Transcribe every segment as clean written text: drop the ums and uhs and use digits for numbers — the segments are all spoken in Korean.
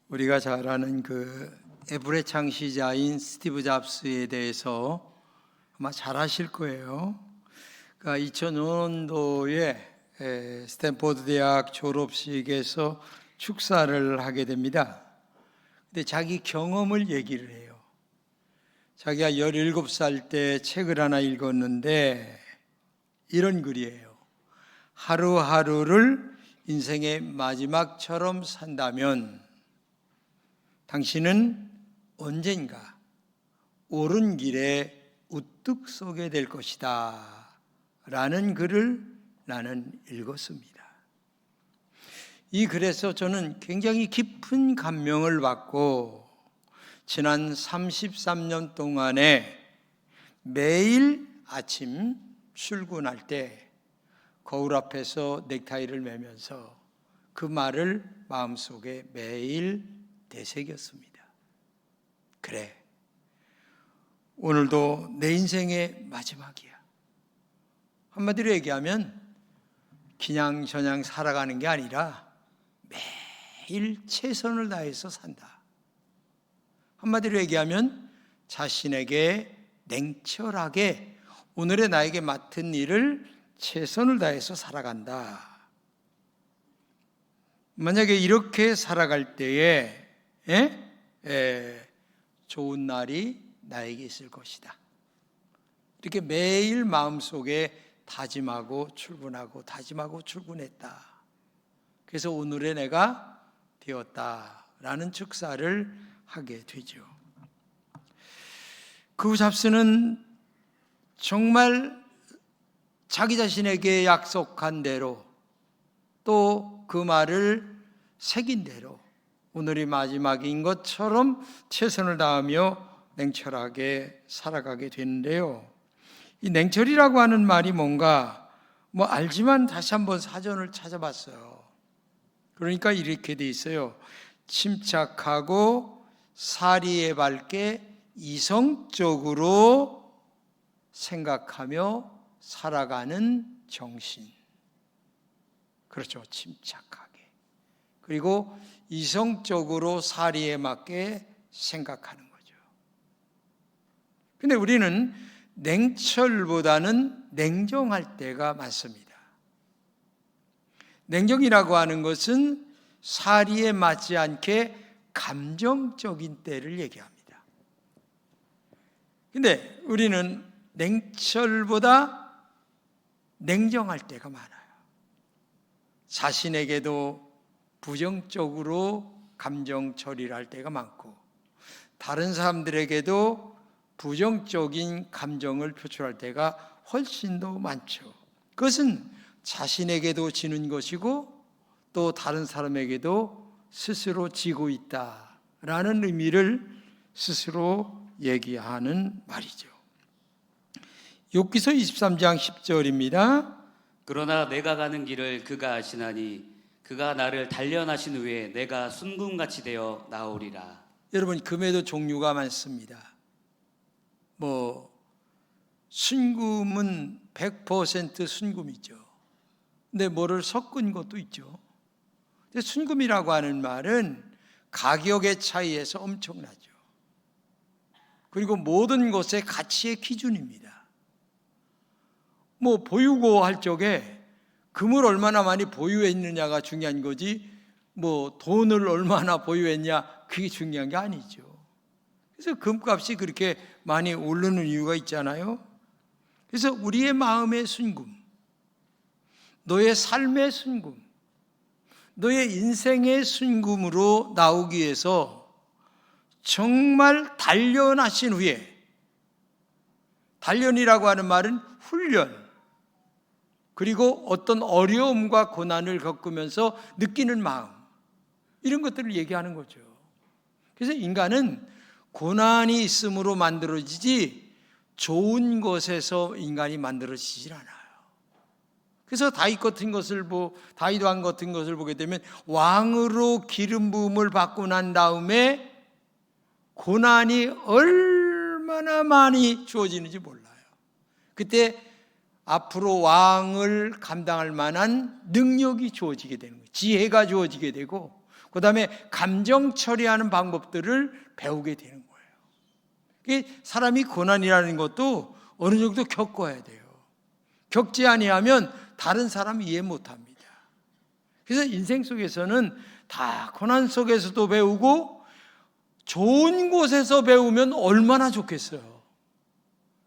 우리가 잘 아는 애플의 창시자인 스티브 잡스에 대해서 아마 잘 아실 거예요. 2005년도에 스탠포드 대학 졸업식에서 축사를 하게 됩니다. 근데 자기 경험을 얘기를 해요. 자기가 17살 때 책을 하나 읽었는데 이런 글이에요. 하루하루를 인생의 마지막처럼 산다면 당신은 언젠가 옳은 길에 우뚝 서게 될 것이다 라는 글을 나는 읽었습니다. 이 글에서 저는 굉장히 깊은 감명을 받고 지난 33년 동안에 매일 아침 출근할 때 거울 앞에서 넥타이를 매면서 그 말을 마음속에 매일 되새겼습니다. 그래, 오늘도 내 인생의 마지막이야. 한마디로 얘기하면 기냥저냥 살아가는 게 아니라 매일 최선을 다해서 산다. 한마디로 얘기하면 자신에게 냉철하게 오늘의 나에게 맡은 일을 최선을 다해서 살아간다. 만약에 이렇게 살아갈 때에 좋은 날이 나에게 있을 것이다. 이렇게 매일 마음속에 다짐하고 출근하고 다짐하고 출근했다. 그래서 오늘의 내가 되었다라는 축사를 하게 되죠. 그 잡스는 정말 자기 자신에게 약속한 대로 또 그 말을 새긴 대로 오늘이 마지막인 것처럼 최선을 다하며 냉철하게 살아가게 되는데요. 이 냉철이라고 하는 말이 뭔가 알지만 다시 한번 사전을 찾아봤어요. 그러니까 이렇게 돼 있어요. 침착하고 사리에 밝게 이성적으로 생각하며 살아가는 정신. 그렇죠. 침착하게. 그리고 이성적으로 사리에 맞게 생각하는 거죠. 근데 우리는 냉철보다는 냉정할 때가 많습니다. 냉정이라고 하는 것은 사리에 맞지 않게 감정적인 때를 얘기합니다. 근데 우리는 냉철보다 냉정할 때가 많아요. 자신에게도 부정적으로 감정 처리를 할 때가 많고 다른 사람들에게도 부정적인 감정을 표출할 때가 훨씬 더 많죠. 그것은 자신에게도 지는 것이고 또 다른 사람에게도 스스로 지고 있다라는 의미를 스스로 얘기하는 말이죠. 욥기서 23장 10절입니다. 그러나 내가 가는 길을 그가 아시나니 그가 나를 단련하신 후에 내가 순금같이 되어 나오리라. 여러분, 금에도 종류가 많습니다. 순금은 100% 순금이죠. 근데 뭐를 섞은 것도 있죠. 근데 순금이라고 하는 말은 가격의 차이에서 엄청나죠. 그리고 모든 것의 가치의 기준입니다. 보유고 할 적에 금을 얼마나 많이 보유했느냐가 중요한 거지 돈을 얼마나 보유했냐 그게 중요한 게 아니죠. 그래서 금값이 그렇게 많이 오르는 이유가 있잖아요. 그래서 우리의 마음의 순금, 너의 삶의 순금, 너의 인생의 순금으로 나오기 위해서 정말 단련하신 후에, 단련이라고 하는 말은 훈련, 그리고 어떤 어려움과 고난을 겪으면서 느끼는 마음, 이런 것들을 얘기하는 거죠. 그래서 인간은 고난이 있음으로 만들어지지 좋은 것에서 인간이 만들어지질 않아요. 그래서 다윗 같은 것을 다윗 왕 같은 것을 보게 되면 왕으로 기름 부음을 받고 난 다음에 고난이 얼마나 많이 주어지는지 몰라요. 그때 앞으로 왕을 감당할 만한 능력이 주어지게 되는 거예요. 지혜가 주어지게 되고 그 다음에 감정 처리하는 방법들을 배우게 되는 거예요. 이게 사람이 고난이라는 것도 어느 정도 겪어야 돼요. 겪지 아니하면 다른 사람 이해 못합니다. 그래서 인생 속에서는 다 고난 속에서도 배우고 좋은 곳에서 배우면 얼마나 좋겠어요.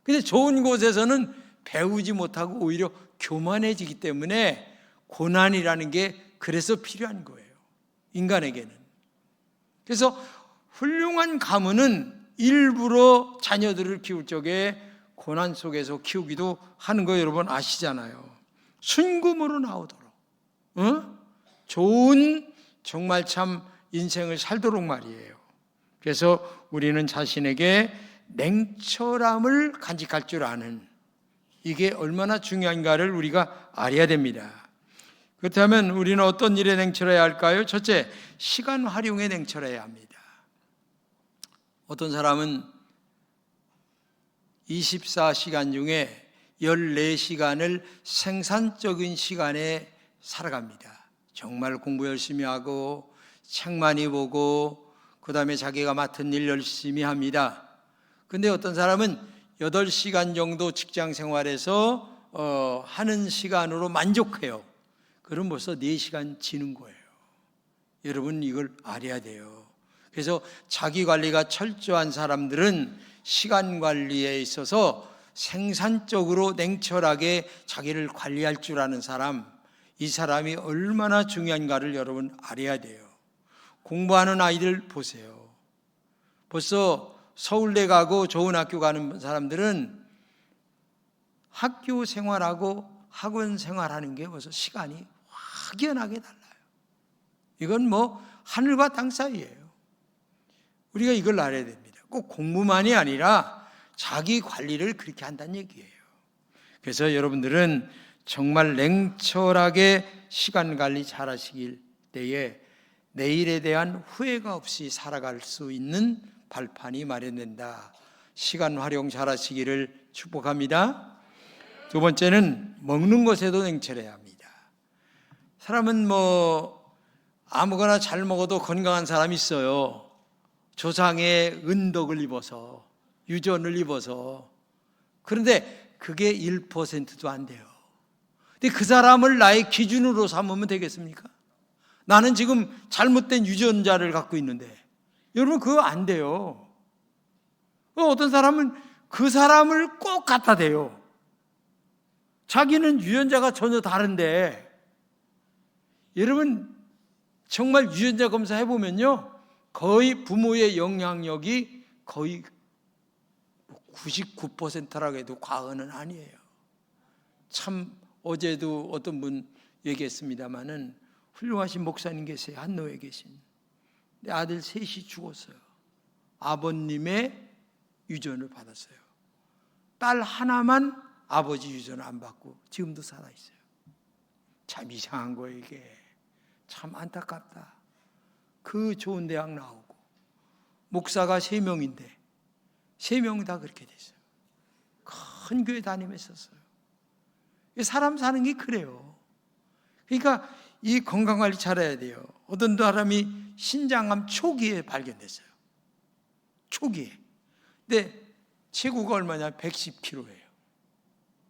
근데 좋은 곳에서는 배우지 못하고 오히려 교만해지기 때문에 고난이라는 게 그래서 필요한 거예요, 인간에게는. 그래서 훌륭한 가문은 일부러 자녀들을 키울 적에 고난 속에서 키우기도 하는 거 여러분 아시잖아요. 순금으로 나오도록 좋은 정말 참 인생을 살도록 말이에요. 그래서 우리는 자신에게 냉철함을 간직할 줄 아는, 이게 얼마나 중요한가를 우리가 알아야 됩니다. 그렇다면 우리는 어떤 일에 냉철해야 할까요? 첫째, 시간 활용에 냉철해야 합니다. 어떤 사람은 24시간 중에 14시간을 생산적인 시간에 살아갑니다. 정말 공부 열심히 하고 책 많이 보고 그 다음에 자기가 맡은 일 열심히 합니다. 근데 어떤 사람은 8시간 정도 직장 생활에서 하는 시간으로 만족해요. 그럼 벌써 4시간 지는 거예요. 여러분 이걸 알아야 돼요. 그래서 자기 관리가 철저한 사람들은 시간 관리에 있어서 생산적으로 냉철하게 자기를 관리할 줄 아는 사람, 이 사람이 얼마나 중요한가를 여러분 알아야 돼요. 공부하는 아이들 보세요. 벌써 서울대 가고 좋은 학교 가는 사람들은 학교 생활하고 학원 생활하는 게 벌써 시간이 확연하게 달라요. 이건 뭐 하늘과 땅 사이예요. 우리가 이걸 알아야 됩니다. 꼭 공부만이 아니라 자기 관리를 그렇게 한다는 얘기예요. 그래서 여러분들은 정말 냉철하게 시간 관리 잘 하시길 때에 내일에 대한 후회가 없이 살아갈 수 있는 발판이 마련된다. 시간 활용 잘 하시기를 축복합니다. 두 번째는 먹는 것에도 냉철해야 합니다. 사람은 뭐 아무거나 잘 먹어도 건강한 사람이 있어요. 조상의 은덕을 입어서, 유전을 입어서. 그런데 그게 1%도 안 돼요. 근데 그 사람을 나의 기준으로 삼으면 되겠습니까? 나는 지금 잘못된 유전자를 갖고 있는데, 여러분 그거 안 돼요. 어떤 사람은 그 사람을 꼭 갖다 대요. 자기는 유전자가 전혀 다른데. 여러분 정말 유전자 검사 해보면요, 거의 부모의 영향력이 거의 99%라고 해도 과언은 아니에요. 참 어제도 어떤 분 얘기했습니다마는 훌륭하신 목사님 계세요. 한노에 계신. 내 아들 셋이 죽었어요. 아버님의 유전을 받았어요. 딸 하나만 아버지 유전을 안 받고 지금도 살아있어요. 참 이상한 거예요 이게. 참 안타깝다. 그 좋은 대학 나오고 목사가 3명인데 3명 다 그렇게 됐어요. 큰 교회 다니면서. 사람 사는 게 그래요. 그러니까 이 건강관리 잘해야 돼요. 어떤 사람이 신장암 초기에 발견됐어요. 초기에. 근데 체구가 얼마냐? 110kg예요.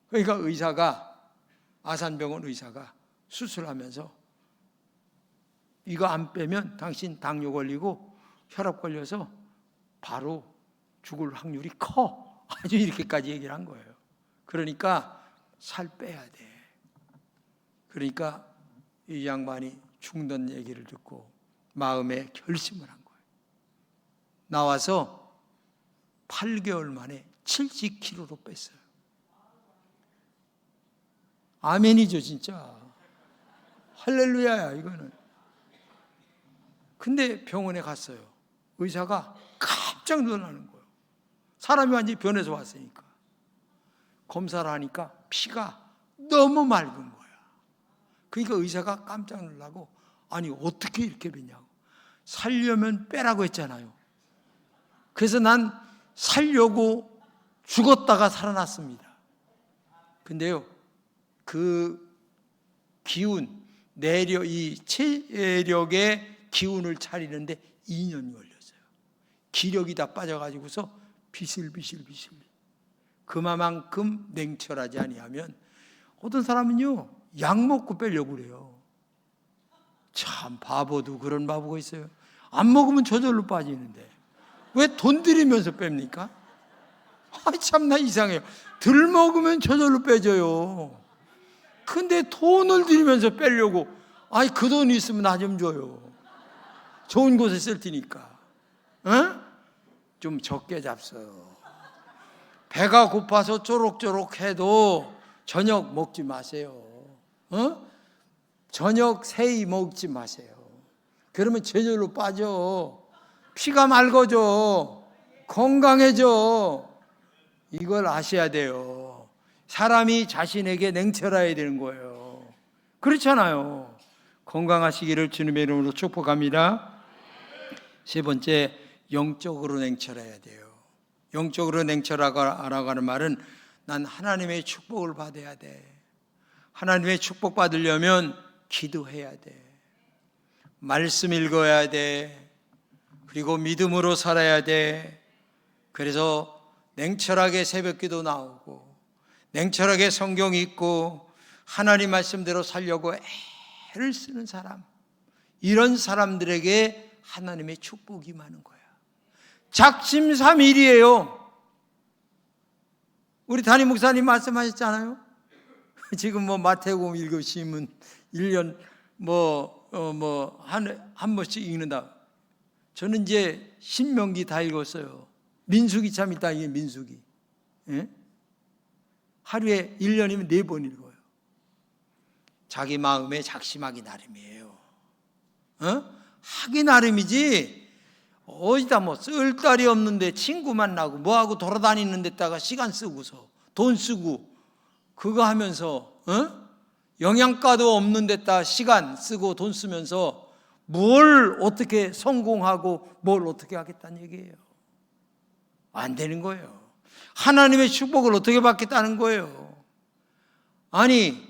그러니까 의사가, 아산병원 의사가 수술하면서 이거 안 빼면 당신 당뇨 걸리고 혈압 걸려서 바로 죽을 확률이 커. 아주 이렇게까지 얘기를 한 거예요. 그러니까 살 빼야 돼. 그러니까 이 양반이 죽는 얘기를 듣고 마음에 결심을 한 거예요. 나와서 8개월 만에 70kg로 뺐어요. 아멘이죠 진짜. 할렐루야야 이거는. 근데 병원에 갔어요. 의사가 깜짝 놀라는 거예요. 사람이 완전히 변해서 왔으니까. 검사를 하니까 피가 너무 맑은 거야. 그러니까 의사가 깜짝 놀라고, 아니 어떻게 이렇게 됐냐고. 살려면 빼라고 했잖아요. 그래서 난 살려고 죽었다가 살아났습니다. 근데요, 그 기운, 내력, 이 체력의 기운을 차리는데 2년 걸렸어요. 기력이 다 빠져가지고서 비실비실. 그만큼 냉철하지 아니하면 어떤 사람은요 약 먹고 빼려고 그래요. 참 바보도 그런 바보가 있어요. 안 먹으면 저절로 빠지는데 왜 돈 들이면서 뺍니까? 참나 이상해요. 덜 먹으면 저절로 빼져요. 근데 돈을 들이면서 빼려고 그 돈 있으면 나 좀 줘요. 좋은 곳에 쓸 테니까. 좀 적게 잡숴요. 배가 고파서 쪼록쪼록 해도 저녁 먹지 마세요. 저녁 세이 먹지 마세요. 그러면 저절로 빠져. 피가 맑아져. 건강해져. 이걸 아셔야 돼요. 사람이 자신에게 냉철해야 되는 거예요. 그렇잖아요. 건강하시기를 주님의 이름으로 축복합니다. 세 번째, 영적으로 냉철해야 돼요. 영적으로 냉철하라고 하는 말은 난 하나님의 축복을 받아야 돼. 하나님의 축복 받으려면 기도해야 돼. 말씀 읽어야 돼. 그리고 믿음으로 살아야 돼. 그래서 냉철하게 새벽기도 나오고 냉철하게 성경 읽고 하나님 말씀대로 살려고 애를 쓰는 사람, 이런 사람들에게 하나님의 축복이 많은 거야. 작심삼일이에요. 우리 담임 목사님 말씀하셨잖아요. 지금 마태복음 읽으시면 1년 한 번씩 읽는다. 저는 이제 신명기 다 읽었어요. 민수기 참 있다. 이게 민수기. 예? 하루에 1년이면 4번 읽어요. 자기 마음에 작심하기 나름이에요. 하기 나름이지 어디다 쓸 딸이 없는데 친구 만나고 뭐하고 돌아다니는 데다가 시간 쓰고서 돈 쓰고 그거 하면서 영양가도 없는 데다 시간 쓰고 돈 쓰면서 뭘 어떻게 성공하고 뭘 어떻게 하겠다는 얘기예요. 안 되는 거예요. 하나님의 축복을 어떻게 받겠다는 거예요. 아니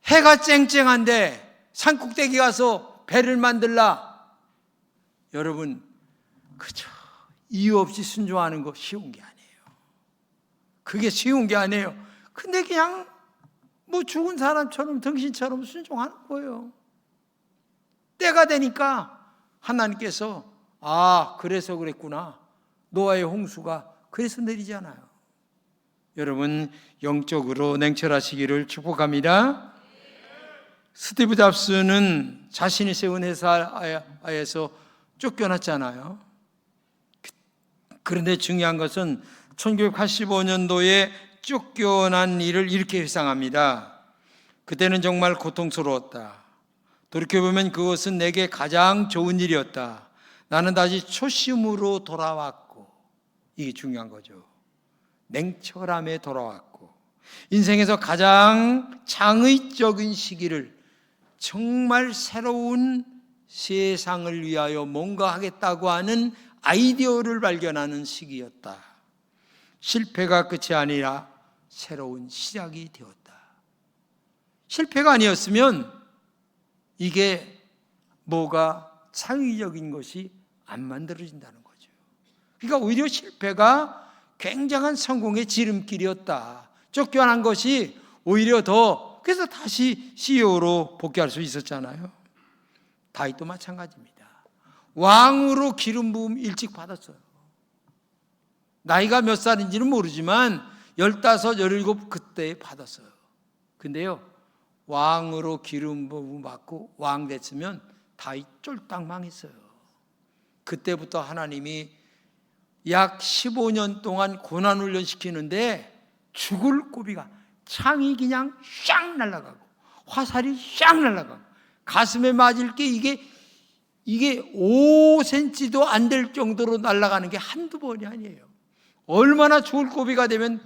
해가 쨍쨍한데 산꼭대기 가서 배를 만들라. 여러분 그저 이유 없이 순종하는 거 쉬운 게 아니에요. 그게 쉬운 게 아니에요. 근데 그냥 죽은 사람처럼 등신처럼 순종하는 거예요. 때가 되니까 하나님께서 그래서 그랬구나. 노아의 홍수가 그래서 내리잖아요. 여러분 영적으로 냉철하시기를 축복합니다. 스티브 잡스는 자신이 세운 회사에서 쫓겨났잖아요. 그런데 중요한 것은 1985년도에 쫓겨난 일을 이렇게 회상합니다. 그때는 정말 고통스러웠다. 돌이켜보면 그것은 내게 가장 좋은 일이었다. 나는 다시 초심으로 돌아왔고, 이게 중요한 거죠. 냉철함에 돌아왔고, 인생에서 가장 창의적인 시기를 정말 새로운 세상을 위하여 뭔가 하겠다고 하는 아이디어를 발견하는 시기였다. 실패가 끝이 아니라 새로운 시작이 되었다. 실패가 아니었으면 이게 뭐가 창의적인 것이 안 만들어진다는 거죠. 그러니까 오히려 실패가 굉장한 성공의 지름길이었다. 쫓겨난 것이 오히려 더, 그래서 다시 CEO로 복귀할 수 있었잖아요. 다윗도 마찬가지입니다. 왕으로 기름 부음 일찍 받았어요. 나이가 몇 살인지는 모르지만 15, 17 그때 받았어요. 근데요, 왕으로 기름 부음 받고 왕 됐으면 다윗 쫄딱 망했어요. 그때부터 하나님이 약 15년 동안 고난 훈련 시키는데 죽을 고비가 창이 그냥 샥 날아가고 화살이 샥 날아가고 가슴에 맞을 게 이게 5cm도 안 될 정도로 날아가는 게 한두 번이 아니에요. 얼마나 죽을 고비가 되면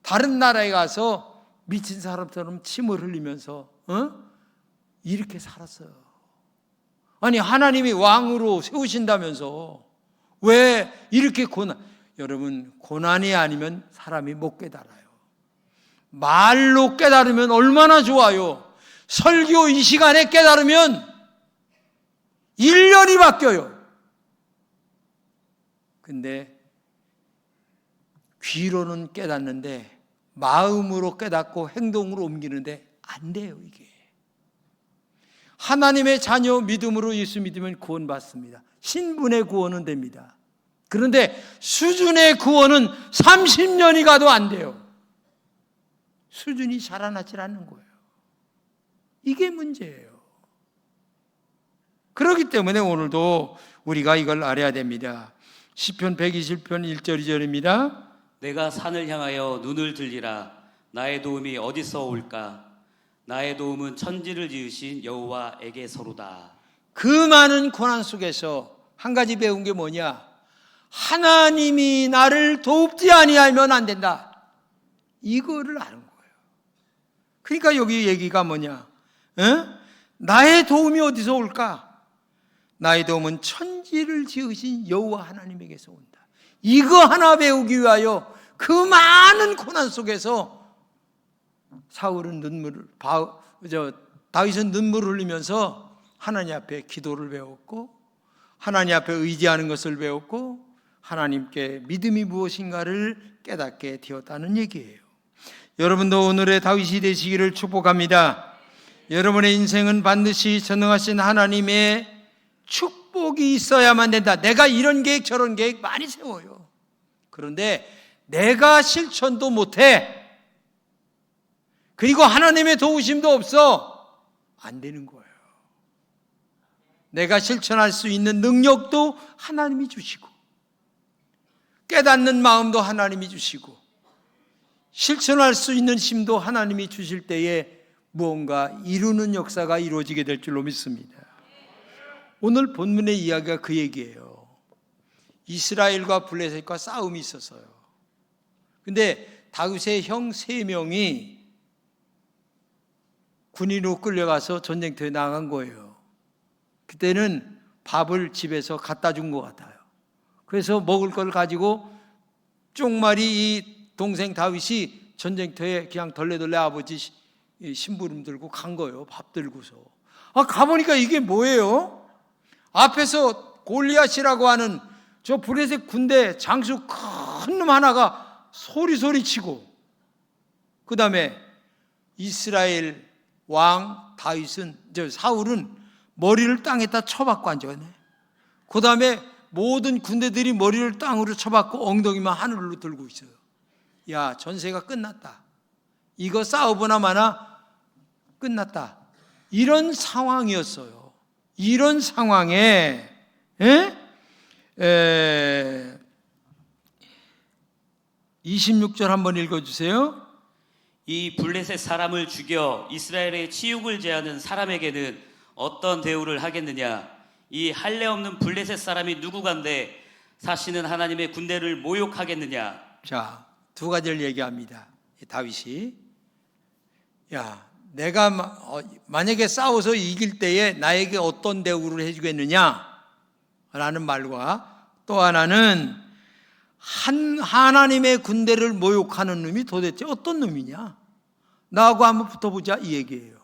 다른 나라에 가서 미친 사람처럼 침을 흘리면서 이렇게 살았어요. 아니 하나님이 왕으로 세우신다면서 왜 이렇게 여러분 고난이 아니면 사람이 못 깨달아요. 말로 깨달으면 얼마나 좋아요. 설교 이 시간에 깨달으면 완전히 바뀌어요. 근데 귀로는 깨닫는데 마음으로 깨닫고 행동으로 옮기는데 안 돼요, 이게. 하나님의 자녀 믿음으로 예수 믿으면 구원받습니다. 신분의 구원은 됩니다. 그런데 수준의 구원은 30년이 가도 안 돼요. 수준이 자라나질 않는 거예요. 이게 문제예요. 그렇기 때문에 오늘도 우리가 이걸 알아야 됩니다. 시편 120편 1절 2절입니다. 내가 산을 향하여 눈을 들리라. 나의 도움이 어디서 올까? 나의 도움은 천지를 지으신 여호와에게서로다. 그 많은 고난 속에서 한 가지 배운 게 뭐냐? 하나님이 나를 돕지 아니하면 안 된다. 이거를 아는 거예요. 그러니까 여기 얘기가 뭐냐? 나의 도움이 어디서 올까? 나의 도움은 천지를 지으신 여호와 하나님에게서 온다. 이거 하나 배우기 위하여 그 많은 고난 속에서 다윗은 눈물을 흘리면서 하나님 앞에 기도를 배웠고 하나님 앞에 의지하는 것을 배웠고 하나님께 믿음이 무엇인가를 깨닫게 되었다는 얘기예요. 여러분도 오늘의 다윗이 되시기를 축복합니다. 여러분의 인생은 반드시 전능하신 하나님의 축복이 있어야만 된다. 내가 이런 계획 저런 계획 많이 세워요. 그런데 내가 실천도 못해. 그리고 하나님의 도우심도 없어. 안 되는 거예요. 내가 실천할 수 있는 능력도 하나님이 주시고 깨닫는 마음도 하나님이 주시고 실천할 수 있는 힘도 하나님이 주실 때에 무언가 이루는 역사가 이루어지게 될 줄로 믿습니다. 오늘 본문의 이야기가 그 얘기예요. 이스라엘과 블레셋과 싸움이 있었어요. 근데 다윗의 형 3명이 군인으로 끌려가서 전쟁터에 나간 거예요. 그때는 밥을 집에서 갖다 준 것 같아요. 그래서 먹을 걸 가지고 쪽말이 이 동생 다윗이 전쟁터에 그냥 덜레덜레 아버지 심부름 들고 간 거예요. 밥 들고서. 가보니까 이게 뭐예요? 앞에서 골리앗이라고 하는 저 블레셋 군대 장수 큰 놈 하나가 소리 치고, 그 다음에 이스라엘 왕 사울은 머리를 땅에다 쳐박고 앉아있네. 그 다음에 모든 군대들이 머리를 땅으로 쳐박고 엉덩이만 하늘로 들고 있어요. 야, 전세가 끝났다. 이거 싸우거나 마나 끝났다. 이런 상황이었어요. 이런 상황에 26절 한번 읽어주세요. 이 블레셋 사람을 죽여 이스라엘의 치욕을 제하는 사람에게는 어떤 대우를 하겠느냐? 이 할례 없는 블레셋 사람이 누구간데 사시는 하나님의 군대를 모욕하겠느냐? 자, 두 가지를 얘기합니다. 다윗이, 야, 내가 만약에 싸워서 이길 때에 나에게 어떤 대우를 해주겠느냐 라는 말과, 또 하나는 하나님의 군대를 모욕하는 놈이 도대체 어떤 놈이냐, 나하고 한번 붙어보자, 이 얘기예요.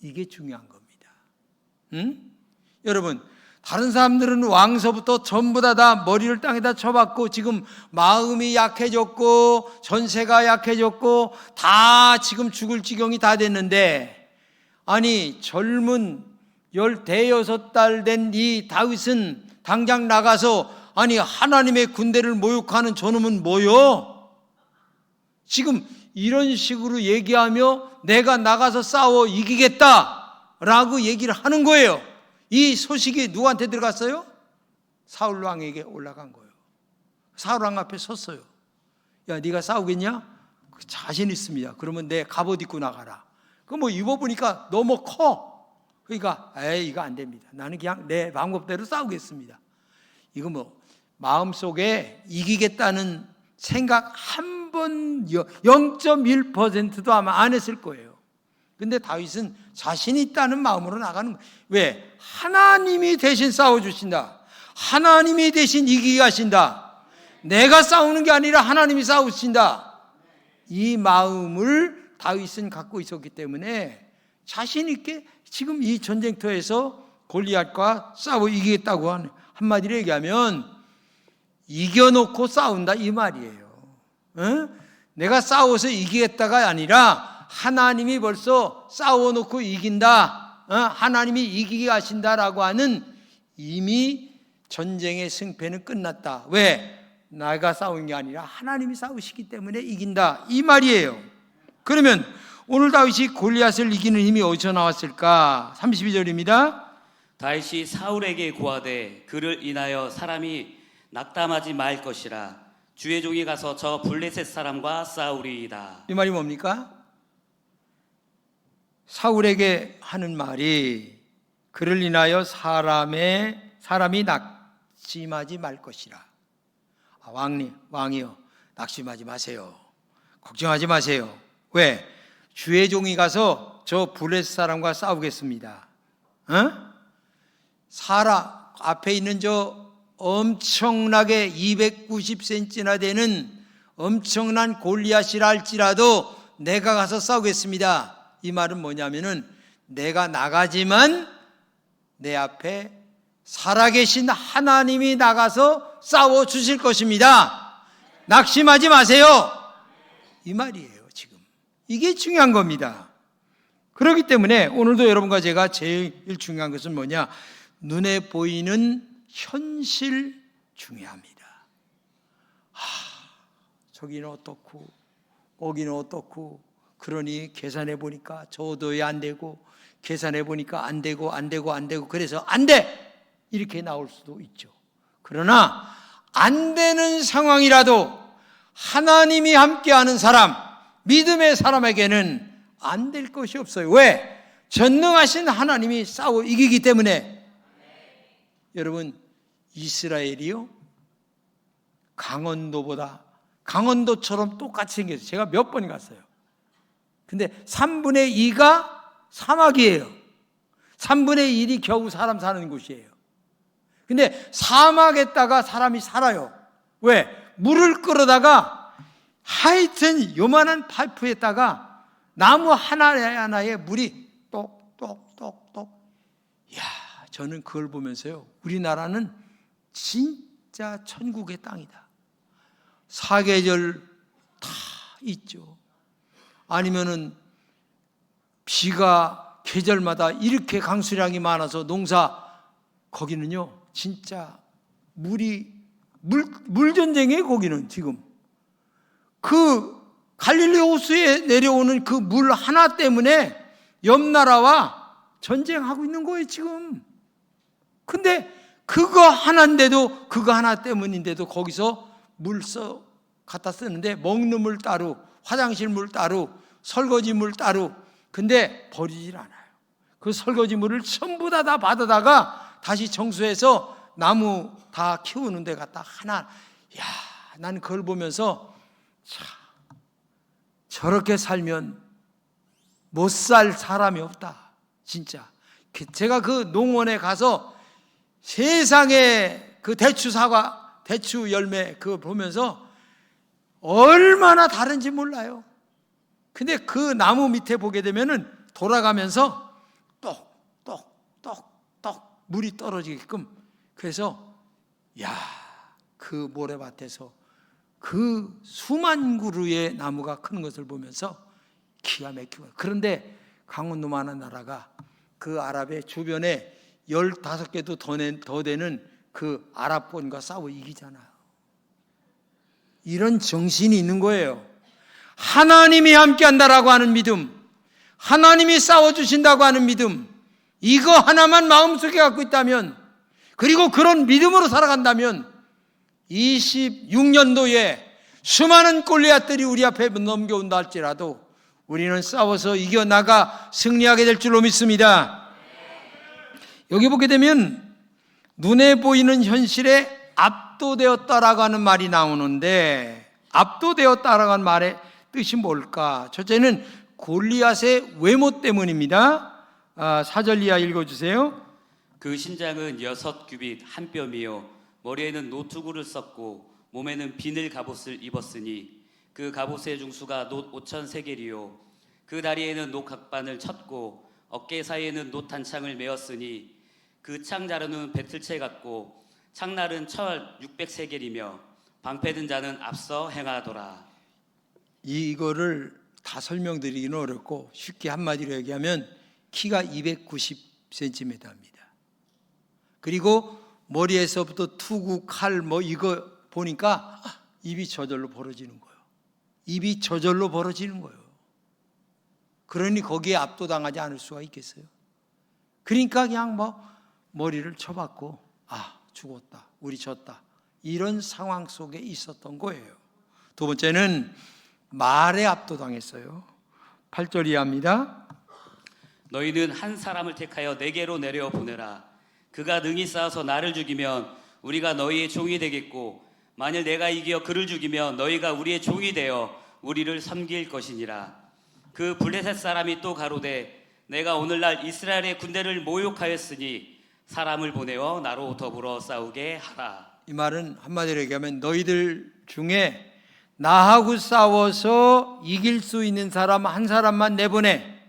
이게 중요한 겁니다. 여러분, 다른 사람들은 왕서부터 전부 다 머리를 땅에다 쳐박고 지금 마음이 약해졌고 전세가 약해졌고 다 지금 죽을 지경이 다 됐는데, 아니 젊은 16달 된 이 다윗은 당장 나가서, 아니 하나님의 군대를 모욕하는 저놈은 뭐요? 지금 이런 식으로 얘기하며 내가 나가서 싸워 이기겠다라고 얘기를 하는 거예요. 이 소식이 누구한테 들어갔어요? 사울 왕에게 올라간 거예요. 사울 왕 앞에 섰어요. 야, 네가 싸우겠냐? 자신 있습니다. 그러면 내 갑옷 입고 나가라. 그 입어보니까 너무 커. 그러니까 이거 안 됩니다. 나는 그냥 내 방법대로 싸우겠습니다. 이거 마음속에 이기겠다는 생각 한 번 0.1%도 아마 안 했을 거예요. 근데 다윗은 자신 있다는 마음으로 나가는 거예요. 왜? 하나님이 대신 싸워주신다. 하나님이 대신 이기게 하신다. 내가 싸우는 게 아니라 하나님이 싸우신다. 이 마음을 다윗은 갖고 있었기 때문에 자신 있게 지금 이 전쟁터에서 골리앗과 싸워 이기겠다고 하는, 한마디로 얘기하면 이겨놓고 싸운다 이 말이에요. 내가 싸워서 이기겠다가 아니라 하나님이 벌써 싸워놓고 이긴다, 하나님이 이기게 하신다라고 하는, 이미 전쟁의 승패는 끝났다. 왜? 내가 싸운 게 아니라 하나님이 싸우시기 때문에 이긴다 이 말이에요. 그러면 오늘 다윗이 골리앗을 이기는 힘이 어디서 나왔을까? 32절입니다. 다윗이 사울에게 고하되 그를 인하여 사람이 낙담하지 말 것이라. 주의 종이 가서 저 블레셋 사람과 싸우리이다. 이 말이 뭡니까? 사울에게 하는 말이 그를 인하여 사람이 낙심하지 말 것이라. 왕이여, 낙심하지 마세요. 걱정하지 마세요. 왜? 주의 종이 가서 저 블레셋 사람과 싸우겠습니다. 앞에 있는 저 엄청나게 290cm나 되는 엄청난 골리앗이라 할지라도 내가 가서 싸우겠습니다. 이 말은 뭐냐면은 내가 나가지만 내 앞에 살아계신 하나님이 나가서 싸워 주실 것입니다. 낙심하지 마세요. 이 말이에요. 지금 이게 중요한 겁니다. 그렇기 때문에 오늘도 여러분과 제가 제일 중요한 것은 뭐냐? 눈에 보이는 현실 중요합니다. 저기는 어떻고 거기는 어떻고, 그러니 계산해 보니까 저도 안 되고, 계산해 보니까 안 되고, 그래서 안 돼! 이렇게 나올 수도 있죠. 그러나 안 되는 상황이라도 하나님이 함께하는 사람, 믿음의 사람에게는 안 될 것이 없어요. 왜? 전능하신 하나님이 싸워 이기기 때문에. 여러분, 이스라엘이요, 강원도처럼 똑같이 생겼어요. 제가 몇 번 갔어요. 근데 3분의 2가 사막이에요. 3분의 1이 겨우 사람 사는 곳이에요. 근데 사막에다가 사람이 살아요. 왜? 물을 끌어다가 하여튼 요만한 파이프에다가 나무 하나하나에 물이 똑똑똑똑. 이야, 저는 그걸 보면서요, 우리나라는 진짜 천국의 땅이다. 사계절 다 있죠. 아니면은 비가 계절마다 이렇게 강수량이 많아서 거기는요 진짜 물전쟁이에요. 거기는 지금 그 갈릴리 호수에 내려오는 그 물 하나 때문에 옆 나라와 전쟁하고 있는 거예요 지금. 근데 그거 하나 때문인데도 거기서 갖다 쓰는데, 먹는 물 따로, 화장실 물 따로, 설거지 물 따로. 근데 버리질 않아요. 그 설거지 물을 전부 다 받아다가 다시 청소해서 나무 다 키우는 데 갖다 하나. 야, 난 그걸 보면서 저렇게 살면 못 살 사람이 없다. 진짜. 제가 그 농원에 가서 세상에 그 대추 열매 그거 보면서 얼마나 다른지 몰라요. 근데 그 나무 밑에 보게 되면은 돌아가면서 똑똑똑똑 물이 떨어지게끔. 그래서 그 모래밭에서 그 수만 그루의 나무가 큰 것을 보면서 기가 막히고. 그런데 강원도만한 나라가 그 아랍의 주변에 15개도 더 되는 그 아랍권과 싸워 이기잖아요. 이런 정신이 있는 거예요. 하나님이 함께한다라고 하는 믿음, 하나님이 싸워주신다고 하는 믿음, 이거 하나만 마음속에 갖고 있다면, 그리고 그런 믿음으로 살아간다면 26년도에 수많은 골리앗들이 우리 앞에 넘겨온다 할지라도 우리는 싸워서 이겨나가 승리하게 될 줄로 믿습니다. 여기 보게 되면 눈에 보이는 현실에 압도되었다라고 하는 말이 나오는데, 압도되었다라고 하는 말의 뜻이 뭘까? 첫째는 골리앗의 외모 때문입니다. 4절 이하 읽어주세요. 그 신장은 6규빗 한 뼘이요 머리에는 노투구를 썼고 몸에는 비늘 갑옷을 입었으니 그 갑옷의 중수가 놋 5,000세겔이요 그 다리에는 녹 각반을 쳤고 어깨 사이에는 놋 단창을 메었으니 그 창자루는 배틀채 같고 창날은 철 600세겔이며 방패든 자는 앞서 행하더라. 이거를 다 설명드리기는 어렵고 쉽게 한마디로 얘기하면 키가 290cm입니다. 그리고 머리에서부터 투구, 칼 뭐 이거 보니까 입이 저절로 벌어지는 거예요. 입이 저절로 벌어지는 거예요. 그러니 거기에 압도당하지 않을 수가 있겠어요. 그러니까 그냥 뭐 머리를 쳐박고 죽었다, 우리 졌다, 이런 상황 속에 있었던 거예요. 두 번째는 말에 압도당했어요. 8절 이하입니다. 너희는 한 사람을 택하여 내게로 내려 보내라. 그가 능히 싸워서 나를 죽이면 우리가 너희의 종이 되겠고 만일 내가 이겨 그를 죽이면 너희가 우리의 종이 되어 우리를 섬길 것이니라. 그 블레셋 사람이 또 가로되 내가 오늘날 이스라엘의 군대를 모욕하였으니 사람을 보내어 나로 더불어 싸우게 하라. 이 말은 한마디로 얘기하면 너희들 중에 나하고 싸워서 이길 수 있는 사람 한 사람만 내보내.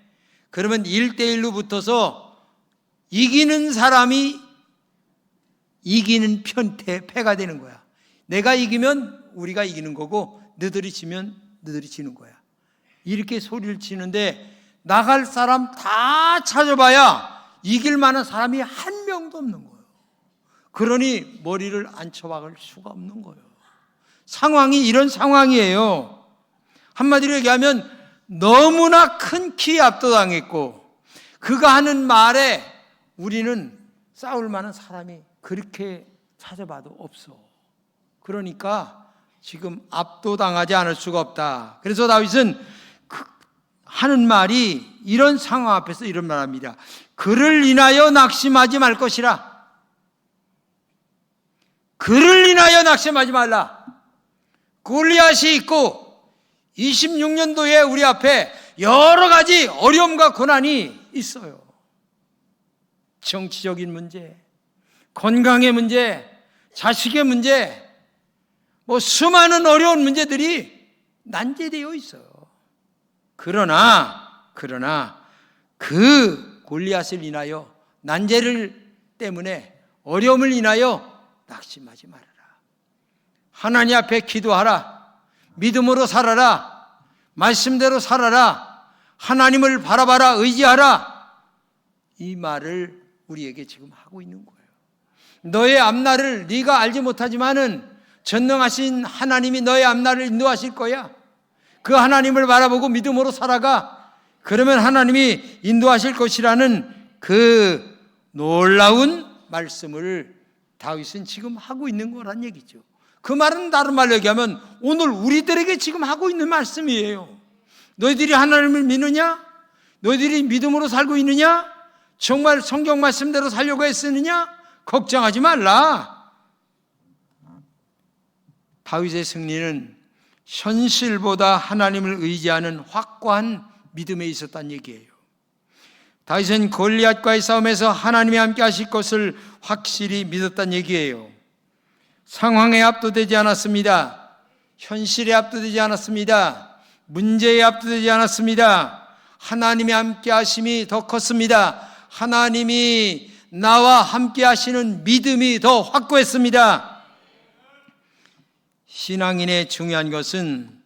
그러면 1대1로 붙어서 이기는 사람이 이기는 패가 되는 거야. 내가 이기면 우리가 이기는 거고 너희들이 지면 너희들이 지는 거야. 이렇게 소리를 치는데 나갈 사람 다 찾아봐야 이길 만한 사람이 한 명도 없는 거예요. 그러니 머리를 안 쳐박을 수가 없는 거예요. 상황이 이런 상황이에요. 한마디로 얘기하면 너무나 큰 키에 압도당했고 그가 하는 말에 우리는 싸울 만한 사람이 그렇게 찾아봐도 없어. 그러니까 지금 압도당하지 않을 수가 없다. 그래서 다윗은 하는 말이 이런 상황 앞에서 이런 말합니다. 그를 인하여 낙심하지 말 것이라. 그를 인하여 낙심하지 말라. 골리앗이 있고 26년도에 우리 앞에 여러 가지 어려움과 고난이 있어요. 정치적인 문제, 건강의 문제, 자식의 문제, 뭐 수많은 어려운 문제들이 난제되어 있어요. 그러나 그 골리앗을 인하여 난제를 때문에 어려움을 인하여 낙심하지 말아라. 하나님 앞에 기도하라. 믿음으로 살아라. 말씀대로 살아라. 하나님을 바라봐라. 의지하라. 이 말을 우리에게 지금 하고 있는 거예요. 너의 앞날을 네가 알지 못하지만은 전능하신 하나님이 너의 앞날을 인도하실 거야. 그 하나님을 바라보고 믿음으로 살아가. 그러면 하나님이 인도하실 것이라는 그 놀라운 말씀을 다윗은 지금 하고 있는 거란 얘기죠. 그 말은 다른 말로 얘기하면 오늘 우리들에게 지금 하고 있는 말씀이에요. 너희들이 하나님을 믿느냐? 너희들이 믿음으로 살고 있느냐? 정말 성경 말씀대로 살려고 했으느냐? 걱정하지 말라. 다윗의 승리는 현실보다 하나님을 의지하는 확고한 믿음에 있었다는 얘기예요. 다윗은 골리앗과의 싸움에서 하나님이 함께 하실 것을 확실히 믿었다는 얘기예요. 상황에 압도되지 않았습니다. 현실에 압도되지 않았습니다. 문제에 압도되지 않았습니다. 하나님이 함께 하심이 더 컸습니다. 하나님이 나와 함께 하시는 믿음이 더 확고했습니다. 신앙인의 중요한 것은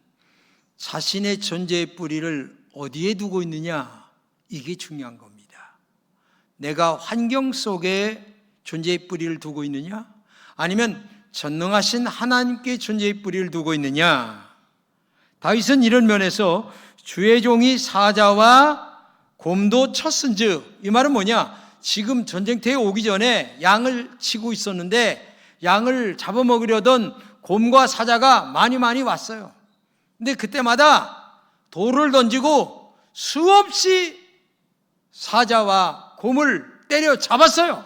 자신의 존재의 뿌리를 어디에 두고 있느냐, 이게 중요한 겁니다. 내가 환경 속에 존재의 뿌리를 두고 있느냐, 아니면 전능하신 하나님께 존재의 뿌리를 두고 있느냐. 다윗은 이런 면에서 주의 종이 사자와 곰도 쳤은즉, 이 말은 뭐냐, 지금 전쟁터에 오기 전에 양을 치고 있었는데 양을 잡아먹으려던 곰과 사자가 많이 왔어요. 근데 그때마다 돌을 던지고 수없이 사자와 곰을 때려 잡았어요.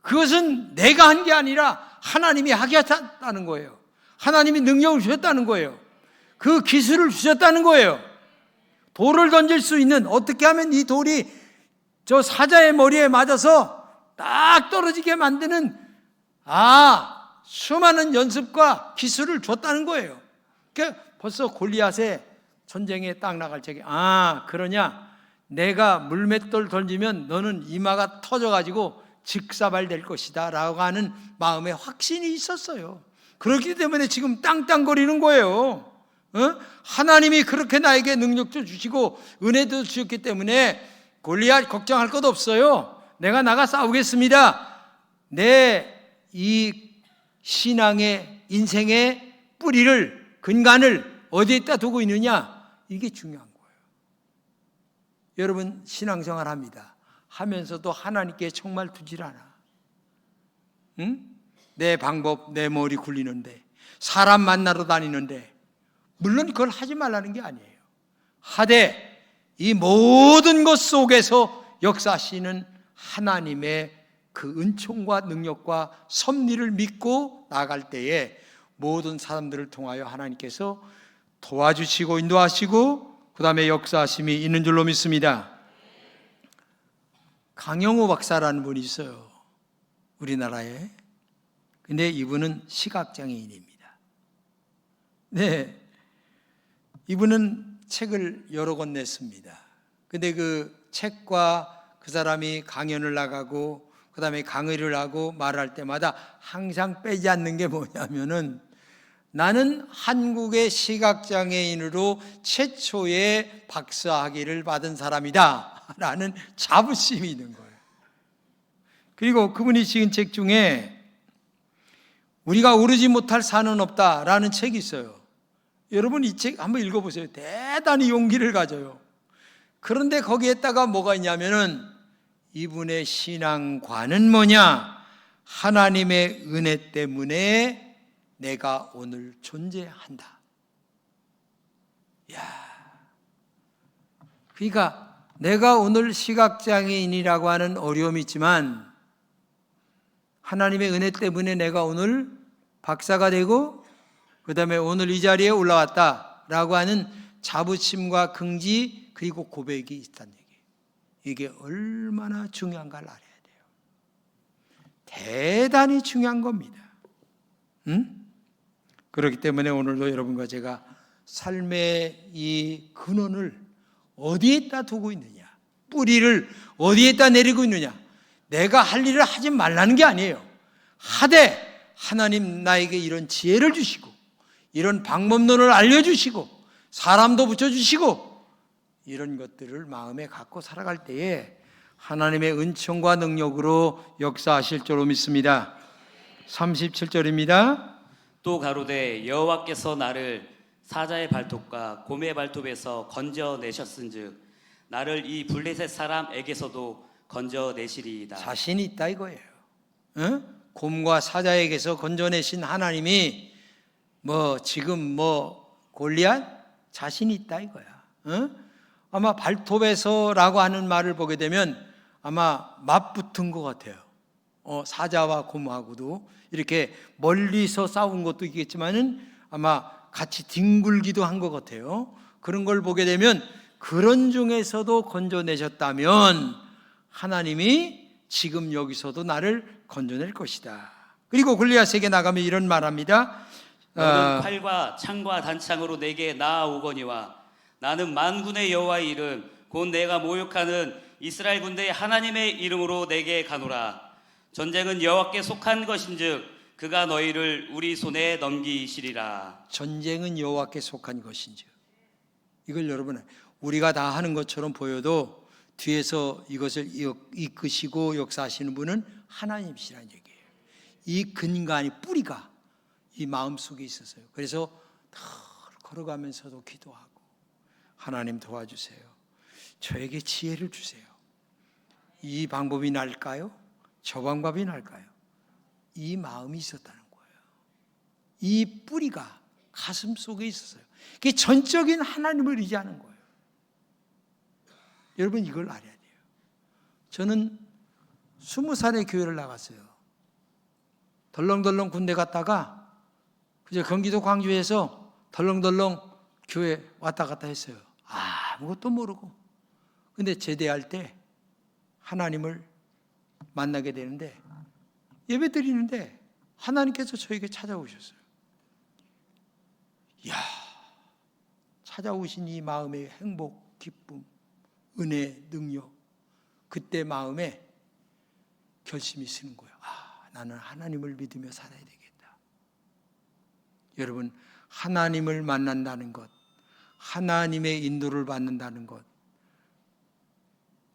그것은 내가 한 게 아니라 하나님이 하게 했다는 거예요. 하나님이 능력을 주셨다는 거예요. 그 기술을 주셨다는 거예요. 돌을 던질 수 있는, 어떻게 하면 이 돌이 저 사자의 머리에 맞아서 딱 떨어지게 만드는 수많은 연습과 기술을 줬다는 거예요. 그러니까 벌써 골리앗의 전쟁에 딱 나갈 적에 그러냐, 내가 물맷돌 던지면 너는 이마가 터져가지고 즉사발될 것이다 라고 하는 마음의 확신이 있었어요. 그렇기 때문에 지금 땅땅거리는 거예요. 하나님이 그렇게 나에게 능력도 주시고 은혜도 주셨기 때문에 골리앗 걱정할 것 없어요. 내가 나가 싸우겠습니다. 내 이 신앙의 인생의 뿌리를, 근간을 어디에다 두고 있느냐, 이게 중요한 거예요. 여러분 신앙생활 합니다. 하면서도 하나님께 정말 두질 않아. 응? 내 방법, 내 머리 굴리는데, 사람 만나러 다니는데, 물론 그걸 하지 말라는 게 아니에요. 하되 이 모든 것 속에서 역사하시는 하나님의 그 은총과 능력과 섭리를 믿고 나갈 때에 모든 사람들을 통하여 하나님께서 도와주시고 인도하시고 그 다음에 역사하심이 있는 줄로 믿습니다. 강영호 박사라는 분이 있어요, 우리나라에. 근데 이분은 시각장애인입니다. 네, 이분은 책을 여러 권 냈습니다. 근데 그 책과 그 사람이 강연을 나가고 그 다음에 강의를 하고 말할 때마다 항상 빼지 않는 게 뭐냐면은, 나는 한국의 시각장애인으로 최초의 박사학위를 받은 사람이다 라는 자부심이 있는 거예요. 그리고 그분이 지은 책 중에 우리가 오르지 못할 산은 없다 라는 책이 있어요. 여러분 이 책 한번 읽어보세요. 대단히 용기를 가져요. 그런데 거기에다가 뭐가 있냐면은, 이분의 신앙관은 뭐냐? 하나님의 은혜 때문에 내가 오늘 존재한다. 그러니까 내가 오늘 시각장애인이라고 하는 어려움이 있지만 하나님의 은혜 때문에 내가 오늘 박사가 되고 그 다음에 오늘 이 자리에 올라왔다라고 하는 자부심과 긍지 그리고 고백이 있다는 얘기예요. 이게 얼마나 중요한가를 알아야 돼요. 대단히 중요한 겁니다. 그렇기 때문에 오늘도 여러분과 제가 삶의 이 근원을 어디에다 두고 있느냐, 뿌리를 어디에다 내리고 있느냐, 내가 할 일을 하지 말라는 게 아니에요. 하되 하나님 나에게 이런 지혜를 주시고 이런 방법론을 알려주시고 사람도 붙여주시고 이런 것들을 마음에 갖고 살아갈 때에 하나님의 은총과 능력으로 역사하실 줄로 믿습니다. 37절입니다. 또 가로되 여호와께서 나를 사자의 발톱과 곰의 발톱에서 건져내셨은즉 나를 이 블레셋 사람에게서도 건져내시리이다. 자신이 있다 이거예요. 곰과 사자에게서 건져내신 하나님이 지금 골리앗 자신이 있다 이거야. 아마 발톱에서라고 하는 말을 보게 되면 아마 맞붙은 것 같아요. 사자와 곰하고도 이렇게 멀리서 싸운 것도 있겠지만은 아마 같이 뒹굴기도 한 것 같아요. 그런 걸 보게 되면 그런 중에서도 건져내셨다면 하나님이 지금 여기서도 나를 건져낼 것이다. 그리고 골리앗에게 나가면 이런 말합니다. 너는 칼과 창과 단창으로 내게 나아오거니와 나는 만군의 여호와의 이름 곧 내가 모욕하는 이스라엘 군대의 하나님의 이름으로 내게 가노라. 전쟁은 여호와께 속한 것인즉 그가 너희를 우리 손에 넘기시리라. 전쟁은 여호와께 속한 것인즉, 이걸 여러분 우리가 다 하는 것처럼 보여도 뒤에서 이것을 이끄시고 역사하시는 분은 하나님이시라는 얘기예요. 이 근간이 뿌리가 이 마음속에 있었어요. 그래서 늘 걸어가면서도 기도하고 하나님 도와주세요. 저에게 지혜를 주세요. 이 방법이 날까요? 저 방법이 날까요? 이 마음이 있었다는 거예요. 이 뿌리가 가슴 속에 있었어요. 그게 전적인 하나님을 의지하는 거예요. 여러분 이걸 알아야 돼요. 저는 20살에 교회를 나갔어요. 덜렁덜렁 군대 갔다가 그저 경기도 광주에서 덜렁덜렁 교회 왔다 갔다 했어요. 아무것도 모르고. 근데 제대할 때 하나님을 만나게 되는데 예배 드리는데 하나님께서 저에게 찾아오셨어요. 이야, 찾아오신 이 마음의 행복, 기쁨, 은혜, 능력, 그때 마음에 결심이 쓰는 거예요. 나는 하나님을 믿으며 살아야 되겠다. 여러분, 하나님을 만난다는 것, 하나님의 인도를 받는다는 것.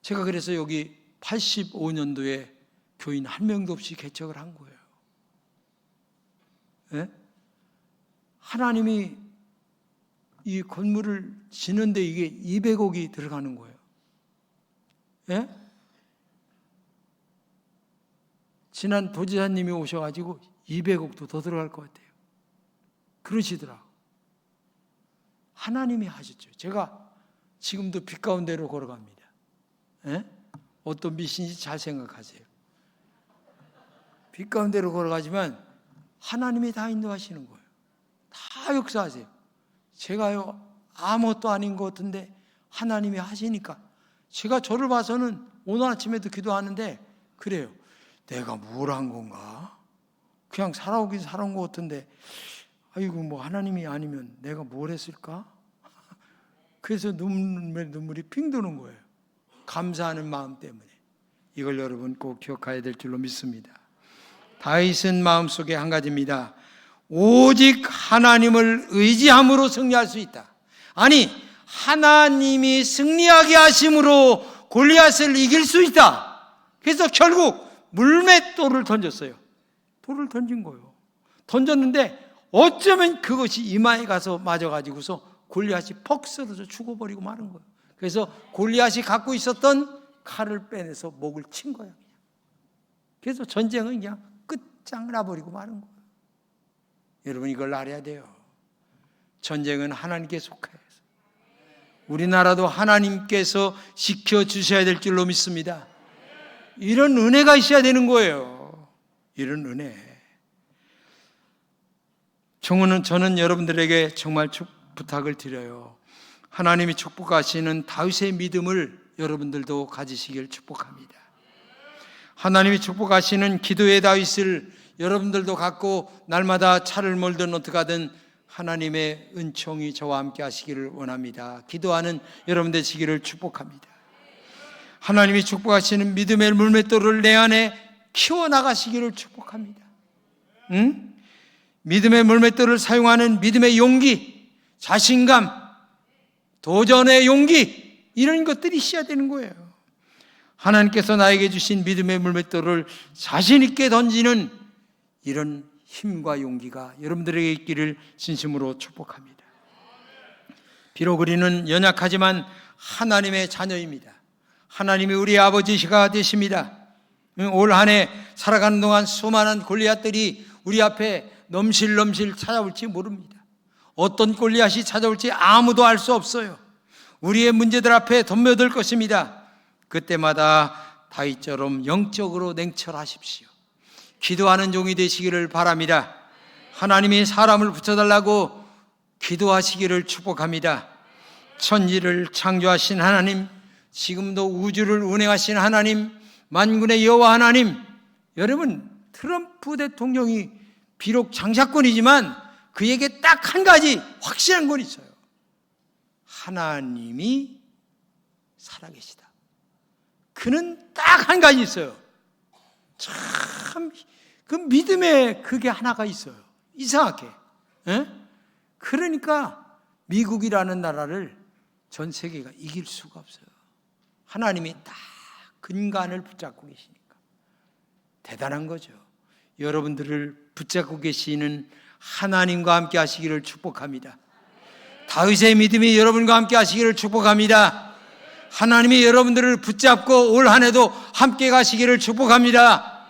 제가 그래서 여기 85년도에 교인 한 명도 없이 개척을 한 거예요. 예? 하나님이 이 건물을 지는데 이게 200억이 들어가는 거예요. 예? 지난 도지사님이 오셔가지고 200억도 더 들어갈 것 같아요. 그러시더라. 하나님이 하셨죠. 제가 지금도 빛 가운데로 걸어갑니다. 예? 어떤 빛인지 잘 생각하세요. 빛 가운데로 걸어가지만 하나님이 다 인도하시는 거예요. 다 역사하세요. 제가요 아무것도 아닌 것 같은데 하나님이 하시니까 제가 저를 봐서는 오늘 아침에도 기도하는데 그래요. 내가 뭘 한 건가? 그냥 살아오긴 살아온 것 같은데 아이고 뭐 하나님이 아니면 내가 뭘 했을까? 그래서 눈물이 핑 도는 거예요. 감사하는 마음 때문에. 이걸 여러분 꼭 기억해야 될 줄로 믿습니다. 다윗은 마음속에 한 가지입니다. 오직 하나님을 의지함으로 승리할 수 있다. 아니, 하나님이 승리하게 하심으로 골리앗을 이길 수 있다. 그래서 결국 물맷돌을 던졌어요. 돌을 던진 거예요. 던졌는데 어쩌면 그것이 이마에 가서 맞아가지고서 골리앗이 퍽 쓰러져 죽어버리고 마는 거예요. 그래서 골리앗이 갖고 있었던 칼을 빼내서 목을 친 거예요. 그래서 전쟁은 그냥 끝장나버리고 마는 거예요. 여러분 이걸 알아야 돼요. 전쟁은 하나님께 속해요. 우리나라도 하나님께서 지켜주셔야 될 줄로 믿습니다. 이런 은혜가 있어야 되는 거예요. 이런 은혜. 저는 여러분들에게 정말 부탁을 드려요. 하나님이 축복하시는 다윗의 믿음을 여러분들도 가지시길 축복합니다. 하나님이 축복하시는 기도의 다윗을 여러분들도 갖고 날마다 차를 몰든 어떡하든 하나님의 은총이 저와 함께 하시기를 원합니다. 기도하는 여러분 되시기를 축복합니다. 하나님이 축복하시는 믿음의 물맷돌을 내 안에 키워나가시기를 축복합니다. 믿음의 물맷돌을 사용하는 믿음의 용기, 자신감, 도전의 용기, 이런 것들이 있어야 되는 거예요. 하나님께서 나에게 주신 믿음의 물맷돌을 자신 있게 던지는 이런 힘과 용기가 여러분들에게 있기를 진심으로 축복합니다. 비록 우리는 연약하지만 하나님의 자녀입니다. 하나님이 우리 아버지가 되십니다. 올 한 해 살아가는 동안 수많은 골리앗들이 우리 앞에 넘실넘실 찾아올지 모릅니다. 어떤 골리앗이 찾아올지 아무도 알 수 없어요. 우리의 문제들 앞에 덤벼들 것입니다. 그때마다 다윗처럼 영적으로 냉철하십시오. 기도하는 종이 되시기를 바랍니다. 하나님이 사람을 붙여달라고 기도하시기를 축복합니다. 천지를 창조하신 하나님, 지금도 우주를 운행하신 하나님, 만군의 여호와 하나님. 여러분, 트럼프 대통령이 비록 장사꾼이지만 그에게 딱 한 가지 확실한 건 있어요. 하나님이 살아계시다. 그는 딱 한 가지 있어요. 참, 그 믿음에 그게 하나가 있어요. 이상하게. 에? 그러니까 미국이라는 나라를 전 세계가 이길 수가 없어요. 하나님이 딱 근간을 붙잡고 계시니까. 대단한 거죠. 여러분들을 붙잡고 계시는 하나님과 함께 하시기를 축복합니다. 다윗의 믿음이 여러분과 함께 하시기를 축복합니다. 하나님이 여러분들을 붙잡고 올 한 해도 함께 가시기를 축복합니다.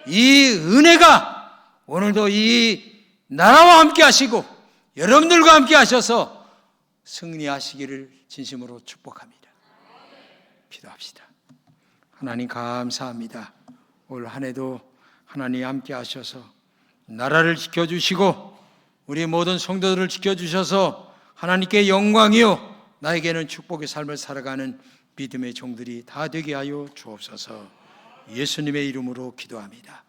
이 은혜가 오늘도 이 나라와 함께 하시고 여러분들과 함께 하셔서 승리하시기를 진심으로 축복합니다. 기도합시다. 하나님 감사합니다. 올 한 해도 하나님 함께 하셔서 나라를 지켜주시고 우리 모든 성도들을 지켜주셔서 하나님께 영광이요 나에게는 축복의 삶을 살아가는 믿음의 종들이 다 되게 하여 주옵소서. 예수님의 이름으로 기도합니다.